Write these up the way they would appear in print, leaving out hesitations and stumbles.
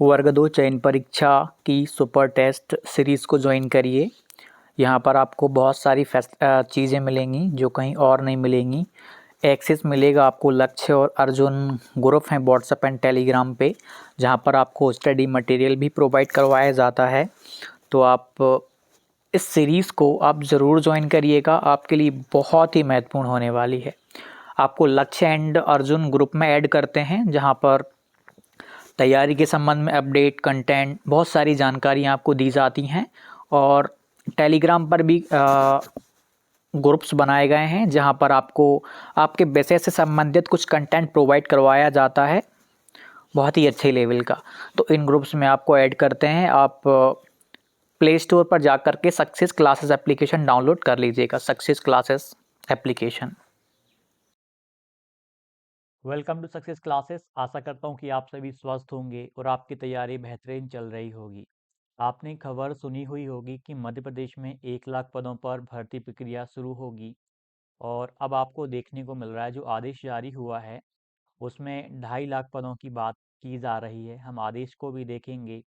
वर्ग 2 चयन परीक्षा की सुपर टेस्ट सीरीज़ को ज्वाइन करिए। यहाँ पर आपको बहुत सारी चीज़ें मिलेंगी जो कहीं और नहीं मिलेंगी। एक्सेस मिलेगा आपको लक्ष्य और अर्जुन ग्रुप हैं व्हाट्सएप एंड टेलीग्राम पे, जहाँ पर आपको स्टडी मटेरियल भी प्रोवाइड करवाया जाता है। तो आप इस सीरीज़ को आप ज़रूर ज्वाइन करिएगा, आपके लिए बहुत ही महत्वपूर्ण होने वाली है। आपको लक्ष्य एंड अर्जुन ग्रुप में ऐड करते हैं, जहाँ पर तैयारी के संबंध में अपडेट कंटेंट बहुत सारी जानकारियाँ आपको दी जाती हैं। और टेलीग्राम पर भी ग्रुप्स बनाए गए हैं, जहां पर आपको आपके विषय से संबंधित कुछ कंटेंट प्रोवाइड करवाया जाता है, बहुत ही अच्छे लेवल का। तो इन ग्रुप्स में आपको ऐड करते हैं। आप प्ले स्टोर पर जाकर के सक्सेस क्लासेस एप्लीकेशन डाउनलोड कर लीजिएगा। Success classes application. Welcome to success classes. आशा करता हूँ कि आप सभी स्वस्थ होंगे और आपकी तैयारी बेहतरीन चल रही होगी। आपने खबर सुनी हुई होगी कि मध्य प्रदेश में 1 लाख पदों पर भर्ती प्रक्रिया शुरू होगी और अब आपको देखने को मिल रहा है जो आदेश जारी हुआ है उसमें 2.5 लाख पदों की बात की जा रही है। हम आदेश को भी देखेंगे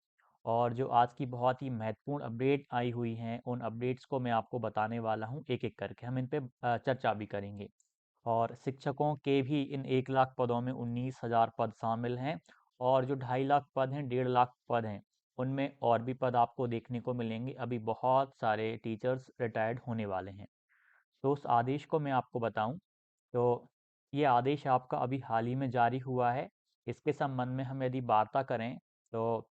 और जो आज की बहुत ही महत्वपूर्ण अपडेट आई हुई हैं उन अपडेट्स को मैं आपको बताने वाला हूँ एक एक करके। हम इन पे चर्चा भी करेंगे। और शिक्षकों के भी इन 1 लाख पदों में 19,000 पद शामिल हैं और जो 2.5 लाख पद हैं 1.5 लाख पद हैं उनमें और भी पद आपको देखने को मिलेंगे। अभी बहुत सारे टीचर्स रिटायर्ड होने वाले हैं। तो उस आदेश को मैं आपको बताऊं तो ये आदेश आपका अभी हाल ही में जारी हुआ है। इसके संबंध में हम यदि वार्ता करें तो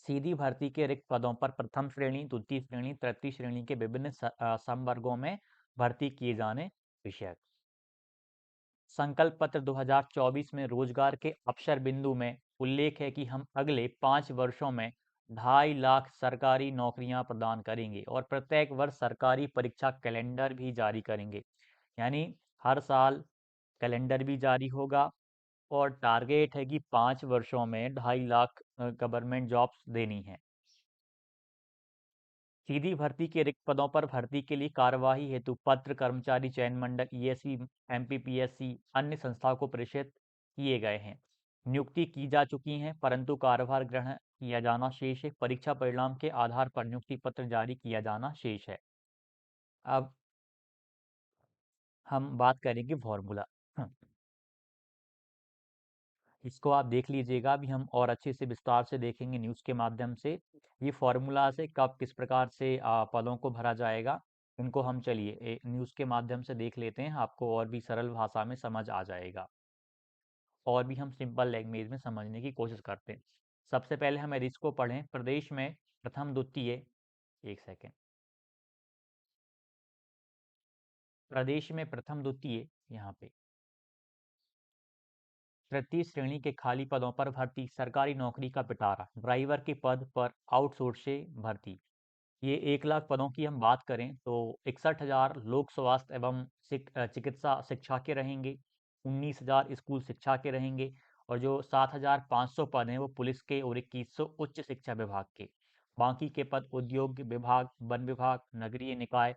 सीधी भर्ती के रिक्त पदों पर प्रथम श्रेणी, द्वितीय श्रेणी, तृतीय श्रेणी के विभिन्न संवर्गों में भर्ती किए जाने विषय। संकल्प पत्र 2024 में रोजगार के अवसर बिंदु में उल्लेख है कि हम अगले 5 वर्षों में 2.5 लाख सरकारी नौकरियां प्रदान करेंगे और प्रत्येक वर्ष सरकारी परीक्षा कैलेंडर भी जारी करेंगे। यानी हर साल कैलेंडर भी जारी होगा और टारगेट है कि 5 वर्षों में 2.5 लाख गवर्नमेंट जॉब्स देनी है। सीधी भर्ती के रिक्त पदों पर भर्ती के लिए कार्यवाही हेतु पत्र कर्मचारी चयन मंडल ईएससी, एमपीपीएससी अन्य संस्थाओं को प्रेषित किए गए हैं। नियुक्ति की जा चुकी है परंतु कार्यभार ग्रहण किया जाना शेष है। परीक्षा परिणाम के आधार पर नियुक्ति पत्र जारी किया जाना शेष है। अब हम बात करेंगे फॉर्मूला। इसको आप देख लीजिएगा, अभी हम और अच्छे से विस्तार से देखेंगे न्यूज़ के माध्यम से। ये फॉर्मूला से कब किस प्रकार से पदों को भरा जाएगा इनको हम चलिए न्यूज़ के माध्यम से देख लेते हैं। आपको और भी सरल भाषा में समझ आ जाएगा और भी हम सिंपल लैंग्वेज में समझने की कोशिश करते हैं। सबसे पहले हम यदि इसको पढ़ें, प्रदेश में प्रथम द्वितीय, एक सेकेंड, प्रदेश में प्रथम द्वितीय, यहाँ पे तृतीय श्रेणी के खाली पदों पर भर्ती, सरकारी नौकरी का पिटारा, ड्राइवर के पद पर आउटसोर्स से भर्ती। ये 1 लाख पदों की हम बात करें तो 61,000 लोक स्वास्थ्य एवं चिकित्सा शिक्षा के रहेंगे, 19,000 स्कूल शिक्षा के रहेंगे और जो 7,500 पद हैं वो पुलिस के और 2100 उच्च शिक्षा विभाग के। बाकी के पद उद्योग विभाग, वन विभाग, नगरीय निकाय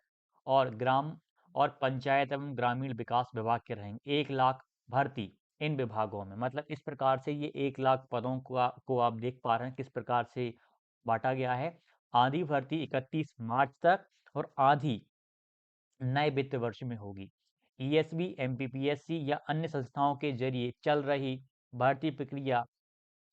और ग्राम और पंचायत एवं ग्रामीण विकास विभाग के रहेंगे। 1 लाख भर्ती इन विभागों में, मतलब इस प्रकार से ये 1 लाख पदों को आप देख पा रहे हैं किस प्रकार से बांटा गया है। आधी भर्ती 31 मार्च तक और आधी नए वित्त वर्ष में होगी। ईएसबी, एमपीपीएससी या अन्य संस्थाओं के जरिए चल रही भर्ती प्रक्रिया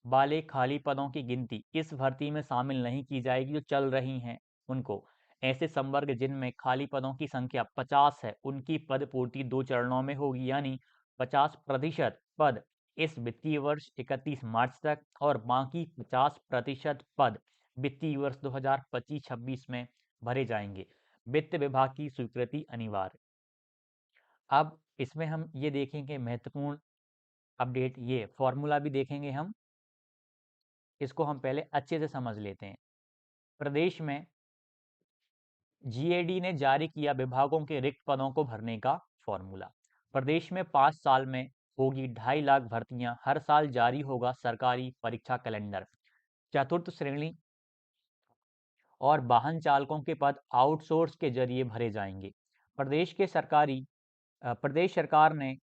वाले खाली पदों की गिनती इस भर्ती में शामिल नहीं की जाएगी। जो चल रही हैं उनको, ऐसे संवर्ग जिनमें खाली पदों की संख्या 50 है उनकी पद पूर्ति 2 चरणों में होगी। यानी 50% पद इस वित्तीय वर्ष 31 मार्च तक और बाकी 50% पद वित्तीय वर्ष 2025-26 में भरे जाएंगे। वित्त विभाग की स्वीकृति अनिवार्य। अब इसमें हम ये देखेंगे महत्वपूर्ण अपडेट, ये फॉर्मूला भी देखेंगे हम। इसको हम पहले अच्छे से समझ लेते हैं। प्रदेश में जीएडी ने जारी किया विभागों के रिक्त पदों को भरने का फॉर्मूला। प्रदेश में 5 साल में होगी 2.5 लाख भर्तियां, हर साल जारी होगा सरकारी परीक्षा कैलेंडर। चतुर्थ श्रेणी और वाहन चालकों के पद आउटसोर्स के जरिए भरे जाएंगे। प्रदेश सरकार ने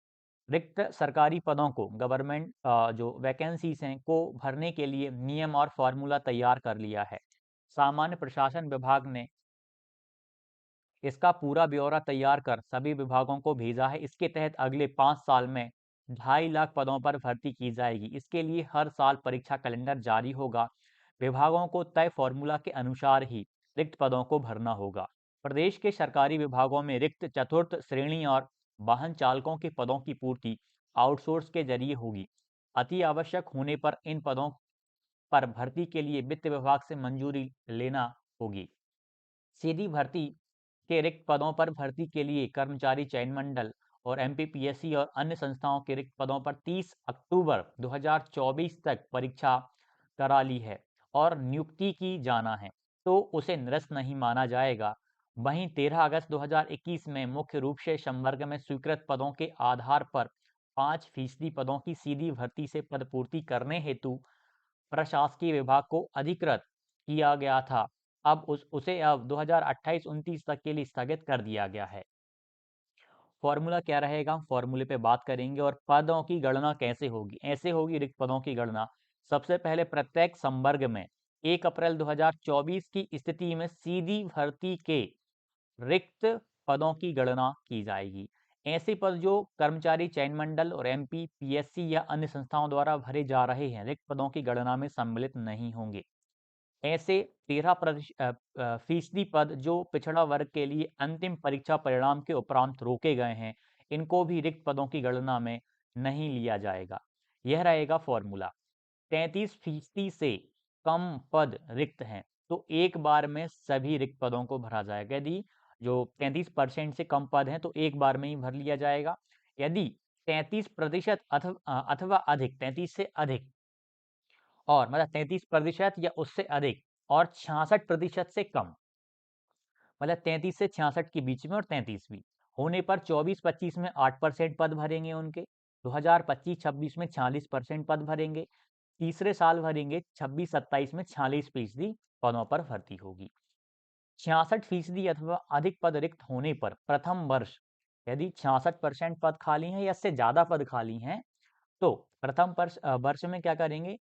रिक्त सरकारी पदों को गवर्नमेंट जो वैकेंसीज हैं को भरने के लिए नियम और फॉर्मूला तैयार कर लिया है। सामान्य प्रशासन विभाग ने इसका पूरा ब्यौरा तैयार कर सभी विभागों को भेजा है। इसके तहत अगले 5 साल में 2.5 लाख पदों पर भर्ती की जाएगी। इसके लिए हर साल परीक्षा कैलेंडर जारी होगा। विभागों को तय फॉर्मूला के अनुसार ही रिक्त पदों को भरना होगा। प्रदेश के सरकारी विभागों में रिक्त चतुर्थ श्रेणी और वाहन चालकों के पदों की पूर्ति आउटसोर्स के जरिए होगी। अति आवश्यक होने पर इन पदों पर भर्ती के लिए वित्त विभाग से मंजूरी लेना होगी। सीधी भर्ती के रिक्त पदों पर भर्ती के लिए कर्मचारी चयन मंडल और एमपीपीएससी और अन्य संस्थाओं के रिक्त पदों पर 30 अक्टूबर 2024 तक परीक्षा करा ली है और नियुक्ति की जाना है तो उसे निरस्त नहीं माना जाएगा। वहीं 13 अगस्त 2021 में मुख्य रूप से संवर्ग में स्वीकृत पदों के आधार पर 5% पदों की सीधी भर्ती से पदपूर्ति करने हेतु प्रशासकीय विभाग को अधिकृत किया गया था। अब उसे अब 2028-29 तक के लिए स्थगित कर दिया गया है। फॉर्मूला क्या रहेगा, फॉर्मूले पे बात करेंगे। और पदों की गणना कैसे होगी, ऐसे होगी रिक्त पदों की गणना। सबसे पहले प्रत्येक संवर्ग में 1 अप्रैल 2024 की स्थिति में सीधी भर्ती के रिक्त पदों की गणना की जाएगी। ऐसे पद जो कर्मचारी चयन मंडल और एमपीपीएससी या अन्य संस्थाओं द्वारा भरे जा रहे हैं रिक्त पदों की गणना में सम्मिलित नहीं होंगे। ऐसे 13% पद जो पिछड़ा वर्ग के लिए अंतिम परीक्षा परिणाम के उपरांत रोके गए हैं, इनको भी रिक्त पदों की गणना में नहीं लिया जाएगा। यह रहेगा फॉर्मूला। 33% से कम पद रिक्त हैं तो एक बार में सभी रिक्त पदों को भरा जाएगा। यदि जो 33% से कम पद हैं तो एक बार में ही भर लिया जाएगा। यदि 33% अथवा अधिक, 33 से अधिक और मतलब 33% या उससे अधिक और 66% से कम, मतलब 33 से 66 के बीच में और 33 भी होने पर 24-25 में 8% पद भरेंगे उनके, 2025-26 में 46% पद भरेंगे, तीसरे साल भरेंगे 26-27 में 46% पदों पर भर्ती होगी। 66% अथवा अधिक पद रिक्त होने पर प्रथम वर्ष यदि 66% पद खाली हैं या इससे ज्यादा पद खाली हैं तो प्रथम वर्ष में क्या करेंगे,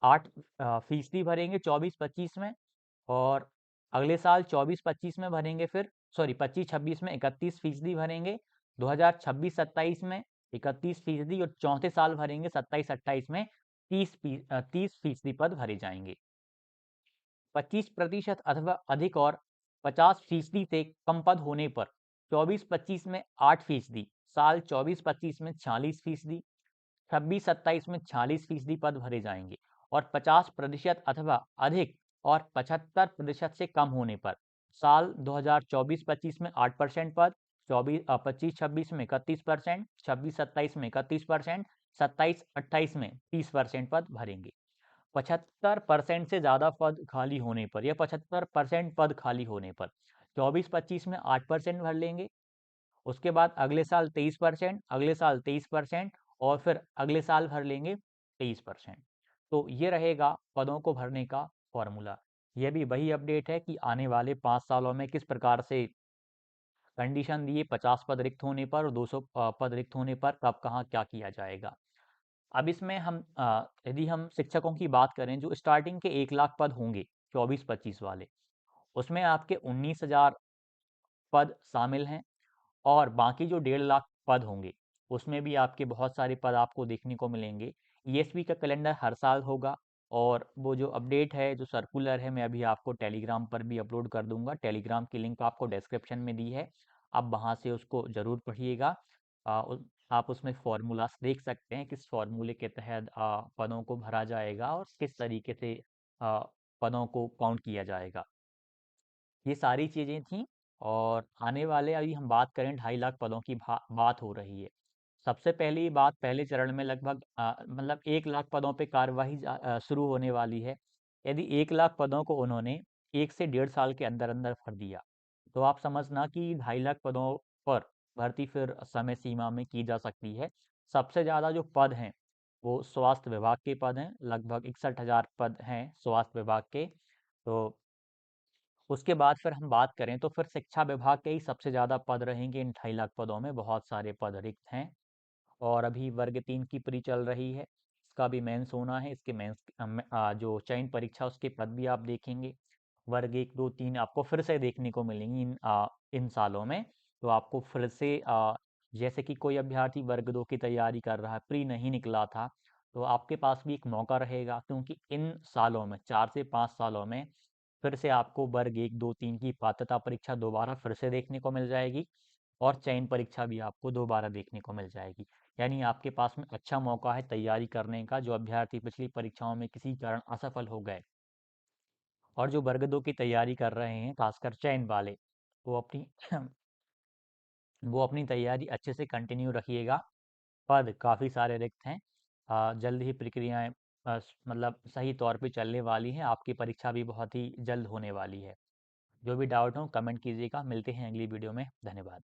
8% भरेंगे 24-25 में, और अगले साल 24-25 में भरेंगे, फिर सॉरी 25-26 में 31% भरेंगे, 2026-27 में 31% और चौथे साल भरेंगे 27-28 में 30% पद भरे जाएंगे। 25% अथवा अधिक और 50% से कम पद होने पर 24-25 में 8%, साल 24-25 में 46%, 26-27 में 46% पद भरे जाएंगे। और 50% अथवा अधिक और 75% से कम होने पर साल 2024-25 में 8% पद, 25-26 में 31%, 26-27 में 31%, 27-28 में 30% पद भरेंगे। 75% से ज़्यादा पद खाली होने पर या 75% पद खाली होने पर 24-25 में 8% भर लेंगे, उसके बाद अगले साल 23%, अगले साल 23% और फिर अगले साल भर लेंगे 23%। तो ये रहेगा पदों को भरने का फॉर्मूला। यह भी वही अपडेट है कि आने वाले 5 सालों में किस प्रकार से कंडीशन दिए 50 पद रिक्त होने पर और 200 पद रिक्त होने पर कब कहाँ क्या किया जाएगा। अब इसमें हम यदि हम शिक्षकों की बात करें जो स्टार्टिंग के 1 लाख पद होंगे 24-25 वाले, उसमें आपके 19,000 पद शामिल हैं और बाकी जो 1.5 लाख पद होंगे उसमें भी आपके बहुत सारे पद आपको देखने को मिलेंगे। ईएसपी का कैलेंडर हर साल होगा और वो जो अपडेट है, जो सर्कुलर है, मैं अभी आपको टेलीग्राम पर भी अपलोड कर दूंगा। टेलीग्राम की लिंक आपको डिस्क्रिप्शन में दी है, आप वहाँ से उसको ज़रूर पढ़िएगा। आप उसमें फॉर्मूलास देख सकते हैं किस फॉर्मूले के तहत पदों को भरा जाएगा और किस तरीके से पदों को काउंट किया जाएगा। ये सारी चीज़ें थीं। और आने वाले अभी हम बात करें 2.5 लाख पदों की बात हो रही है। सबसे पहली बात, पहले चरण में लगभग मतलब 1 लाख पदों पे कार्यवाही शुरू होने वाली है। यदि 1 लाख पदों को उन्होंने 1 से 1.5 साल के अंदर अंदर भर दिया तो आप समझना कि 2.5 लाख पदों पर भर्ती फिर समय सीमा में की जा सकती है। सबसे ज़्यादा जो पद हैं वो स्वास्थ्य विभाग के पद हैं, लगभग 61,000 पद हैं स्वास्थ्य विभाग के। तो उसके बाद फिर हम बात करें तो फिर शिक्षा विभाग के ही सबसे ज़्यादा पद रहेंगे इन 2.5 लाख पदों में, बहुत सारे पद रिक्त हैं। और अभी वर्ग 3 की प्री चल रही है, इसका भी मेंस होना है। इसके मेंस जो चयन परीक्षा उसके पद भी आप देखेंगे। वर्ग 1, 2, 3 आपको फिर से देखने को मिलेंगी इन सालों में। तो आपको फिर से जैसे कि कोई अभ्यर्थी वर्ग 2 की तैयारी कर रहा है, प्री नहीं निकला था, तो आपके पास भी एक मौका रहेगा, क्योंकि इन सालों में 4 से 5 सालों में फिर से आपको वर्ग 1, 2, 3 की पात्रता परीक्षा दोबारा फिर से देखने को मिल जाएगी और चयन परीक्षा भी आपको दोबारा देखने को मिल जाएगी। यानी आपके पास में अच्छा मौका है तैयारी करने का, जो अभ्यर्थी पिछली परीक्षाओं में किसी कारण असफल हो गए और जो वर्ग 2 की तैयारी कर रहे हैं, खासकर चयन वाले, वो अपनी वो अपनी तैयारी अच्छे से कंटिन्यू रखिएगा। पद काफ़ी सारे रिक्त हैं। जल्द ही प्रक्रियाएं मतलब सही तौर पे चलने वाली हैं। आपकी परीक्षा भी बहुत ही जल्द होने वाली है। जो भी डाउट हो कमेंट कीजिएगा। मिलते हैं अगली वीडियो में। धन्यवाद।